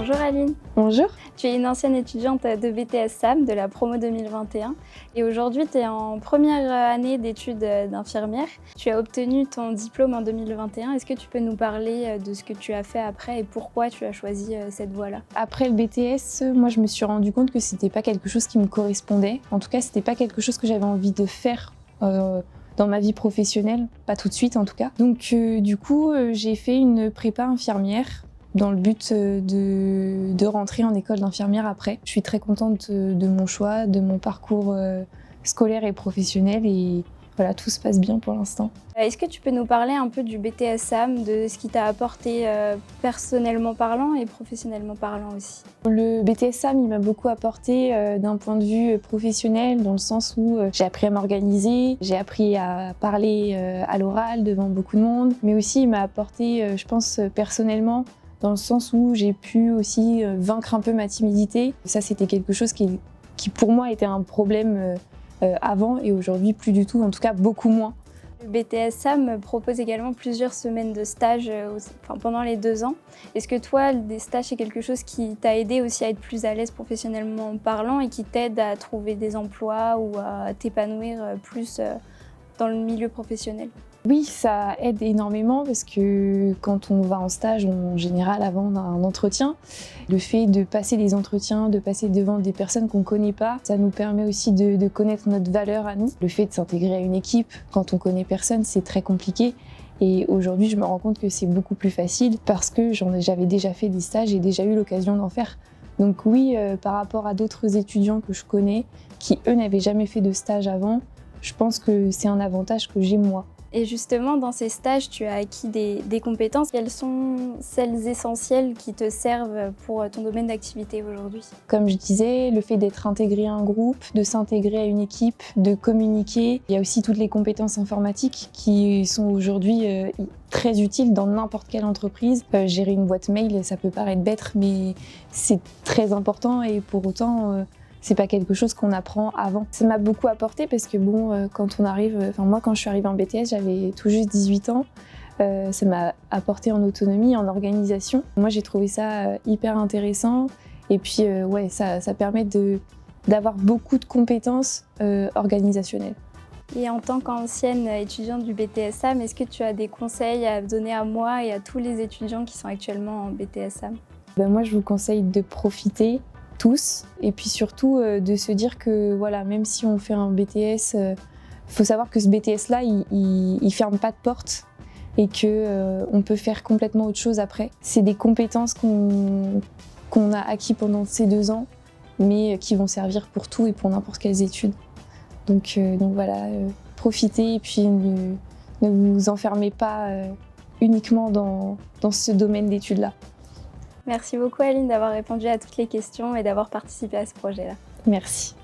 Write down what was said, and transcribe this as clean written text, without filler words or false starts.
Bonjour Aline. Bonjour. Tu es une ancienne étudiante de BTS SAM de la promo 2021 et aujourd'hui tu es en première année d'études d'infirmière. Tu as obtenu ton diplôme en 2021. Est-ce que tu peux nous parler de ce que tu as fait après et pourquoi tu as choisi cette voie-là? Après le BTS, moi je me suis rendu compte que c'était pas quelque chose qui me correspondait. En tout cas, c'était pas quelque chose que j'avais envie de faire dans ma vie professionnelle, pas tout de suite en tout cas. Donc du coup, j'ai fait une prépa infirmière dans le but de rentrer en école d'infirmière après. Je suis très contente de mon choix, de mon parcours scolaire et professionnel et voilà, tout se passe bien pour l'instant. Est-ce que tu peux nous parler un peu du BTS SAM, de ce qui t'a apporté personnellement parlant et professionnellement parlant aussi? Le BTS SAM, il m'a beaucoup apporté d'un point de vue professionnel, dans le sens où j'ai appris à m'organiser, j'ai appris à parler à l'oral devant beaucoup de monde, mais aussi il m'a apporté, je pense, personnellement, dans le sens où j'ai pu aussi vaincre un peu ma timidité. Ça, c'était quelque chose qui pour moi était un problème avant et aujourd'hui plus du tout, en tout cas beaucoup moins. Le BTS SAM propose également plusieurs semaines de stage pendant les 2 ans. Est-ce que toi, des stages, c'est quelque chose qui t'a aidé aussi à être plus à l'aise professionnellement parlant et qui t'aide à trouver des emplois ou à t'épanouir plus dans le milieu professionnel? Oui, ça aide énormément parce que quand on va en stage, en général avant un entretien, le fait de passer des entretiens, de passer devant des personnes qu'on ne connaît pas, ça nous permet aussi de connaître notre valeur à nous. Le fait de s'intégrer à une équipe, quand on connaît personne, c'est très compliqué. Et aujourd'hui, je me rends compte que c'est beaucoup plus facile parce que j'avais déjà fait des stages et déjà eu l'occasion d'en faire. Donc oui, par rapport à d'autres étudiants que je connais, qui eux n'avaient jamais fait de stage avant, je pense que c'est un avantage que j'ai moi. Et justement, dans ces stages, tu as acquis des compétences. Quelles sont celles essentielles qui te servent pour ton domaine d'activité aujourd'hui? Comme je disais, le fait d'être intégré à un groupe, de s'intégrer à une équipe, de communiquer. Il y a aussi toutes les compétences informatiques qui sont aujourd'hui très utiles dans n'importe quelle entreprise. Gérer une boîte mail, ça peut paraître bête, mais c'est très important et pour autant... c'est pas quelque chose qu'on apprend avant. Ça m'a beaucoup apporté parce que bon, quand on arrive, moi quand je suis arrivée en BTS, j'avais tout juste 18 ans. Ça m'a apporté en autonomie, en organisation. Moi j'ai trouvé ça hyper intéressant et puis ouais, ça permet d'avoir beaucoup de compétences organisationnelles. Et en tant qu'ancienne étudiante du BTS SAM, est-ce que tu as des conseils à donner à moi et à tous les étudiants qui sont actuellement en BTS SAM? Moi je vous conseille de profiter tous et puis surtout de se dire que voilà, même si on fait un BTS, faut savoir que ce BTS là il ferme pas de porte et que on peut faire complètement autre chose après. C'est des compétences qu'on a acquis pendant ces 2 ans mais qui vont servir pour tout et pour n'importe quelles études. Donc voilà, profitez et puis ne vous enfermez pas uniquement dans ce domaine d'études là. Merci beaucoup Aline d'avoir répondu à toutes les questions et d'avoir participé à ce projet-là. Merci.